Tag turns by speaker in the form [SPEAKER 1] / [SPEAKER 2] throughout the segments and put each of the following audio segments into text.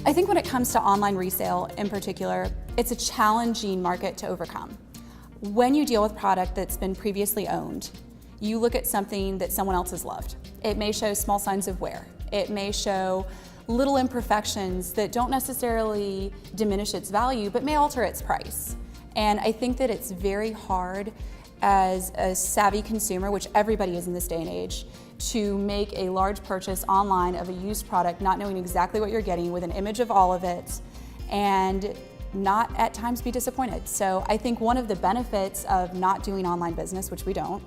[SPEAKER 1] I think when it comes to online resale in particular, it's a challenging market to overcome. When you deal with product that's been previously owned, you look at something that someone else has loved. It may show small signs of wear. It may show little imperfections that don't necessarily diminish its value, but may alter its price. And I think that it's very hard as a savvy consumer, which everybody is in this day and age, to make a large purchase online of a used product, not knowing exactly what you're getting with an image of all of it, and not at times be disappointed. So I think one of the benefits of not doing online business, which we don't,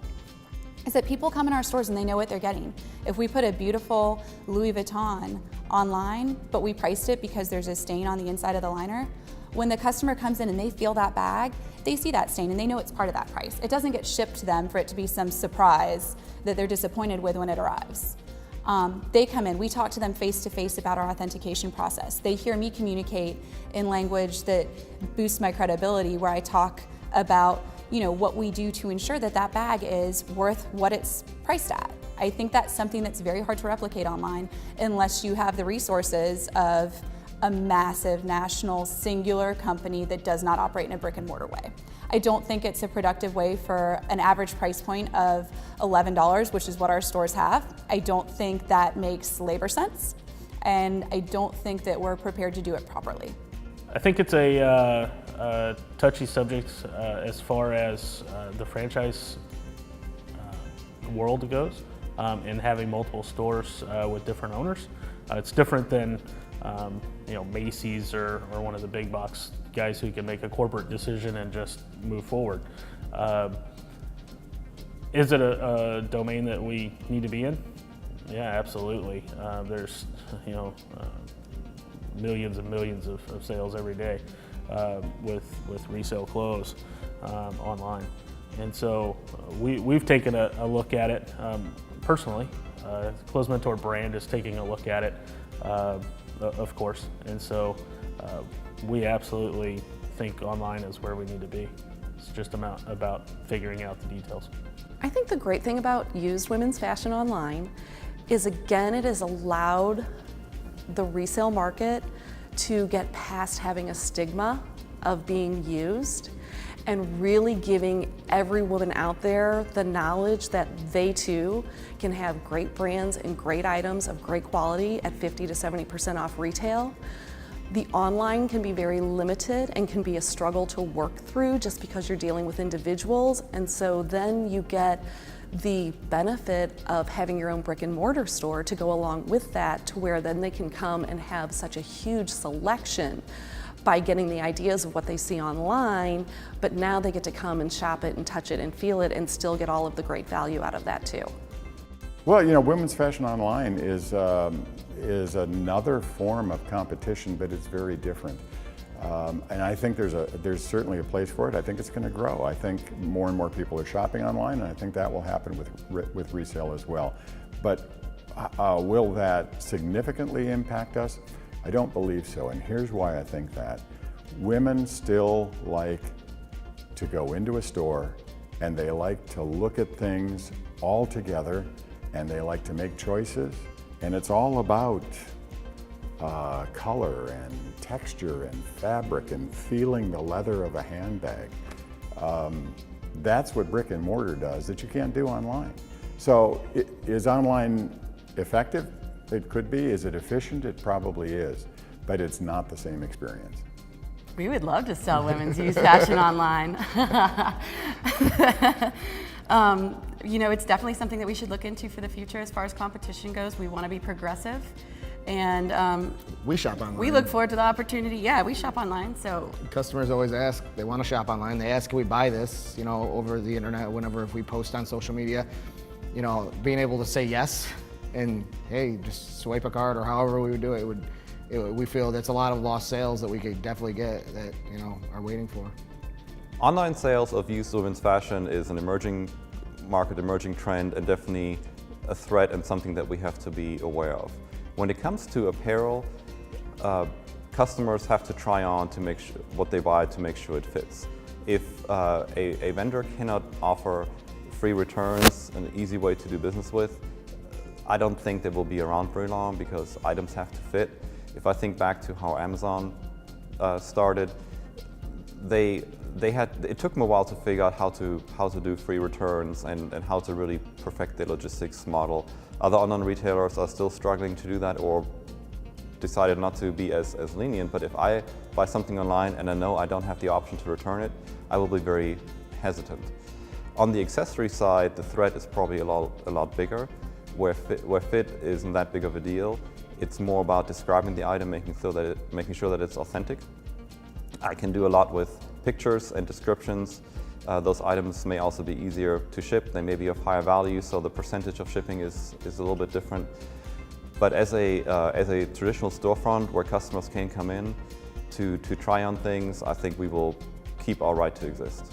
[SPEAKER 1] is that people come in our stores and they know what they're getting. If we put a beautiful Louis Vuitton online, but we priced it because there's a stain on the inside of the liner, when the customer comes in and they feel that bag, they see that stain and they know it's part of that price. It doesn't get shipped to them for it to be some surprise that they're disappointed with when it arrives. They come in, we talk to them face to face about our authentication process. They hear me communicate in language that boosts my credibility, where I talk about what we do to ensure that that bag is worth what it's priced at. I think that's something that's very hard to replicate online unless you have the resources of a massive national singular company that does not operate in a brick and mortar way. I don't think it's a productive way for an average price point of $11, which is what our stores have. I don't think that makes labor sense, and I don't think that we're prepared to do it properly.
[SPEAKER 2] I think it's a touchy subject as far as the franchise world goes, and having multiple stores with different owners. It's different than Macy's or one of the big box guys who can make a corporate decision and just move forward. Is it a domain that we need to be in? Yeah, absolutely. There's millions and millions of sales every day with resale clothes online, and so we've taken a look at it personally. Clothes Mentor brand is taking a look at it, of course, and so we absolutely think online is where we need to be. It's just about figuring out the details.
[SPEAKER 3] I think the great thing about used women's fashion online is, again, it has allowed the resale market to get past having a stigma of being used and really giving every woman out there the knowledge that they too can have great brands and great items of great quality at 50 to 70% off retail. The online can be very limited and can be a struggle to work through just because you're dealing with individuals, and so then you get the benefit of having your own brick and mortar store to go along with that, to where then they can come and have such a huge selection by getting the ideas of what they see online, but now they get to come and shop it and touch it and feel it and still get all of the great value out of that too.
[SPEAKER 4] Well, women's fashion online is another form of competition, but it's very different. And I think there's certainly a place for it. I think it's going to grow. I think more and more people are shopping online, and I think that will happen with resale as well. But will that significantly impact us? I don't believe so, and here's why I think that. Women still like to go into a store, and they like to look at things all together, and they like to make choices, and it's all about color and texture and fabric and feeling the leather of a handbag. That's what brick and mortar does that you can't do online. So is online effective? It could be. Is it efficient? It probably is, but it's not the same experience.
[SPEAKER 5] We would love to sell women's used fashion online. It's definitely something that we should look into for the future as far as competition goes. We want to be progressive, and
[SPEAKER 6] we shop online.
[SPEAKER 5] We look forward to the opportunity. Yeah, we shop online, so.
[SPEAKER 6] Customers always ask, they want to shop online. They ask, can we buy this, over the internet, whenever, if we post on social media, being able to say yes, and hey, just swipe a card or however we would do it, we feel that's a lot of lost sales that we could definitely get that, are waiting for.
[SPEAKER 7] Online sales of used women's fashion is an emerging market, emerging trend, and definitely a threat and something that we have to be aware of. When it comes to apparel, customers have to try on to make sure what they buy to make sure it fits. If a vendor cannot offer free returns, an easy way to do business with, I don't think they will be around very long because items have to fit. If I think back to how Amazon started, it took them a while to figure out how to do free returns and how to really perfect their logistics model. Other online retailers are still struggling to do that or decided not to be as lenient, but if I buy something online and I know I don't have the option to return it, I will be very hesitant. On the accessory side, the threat is probably a lot bigger, where fit isn't that big of a deal. It's more about describing the item, making sure that it's authentic. I can do a lot with pictures and descriptions. Those items may also be easier to ship. They may be of higher value, so the percentage of shipping is a little bit different. But as a traditional storefront where customers can come in to try on things, I think we will keep our right to exist.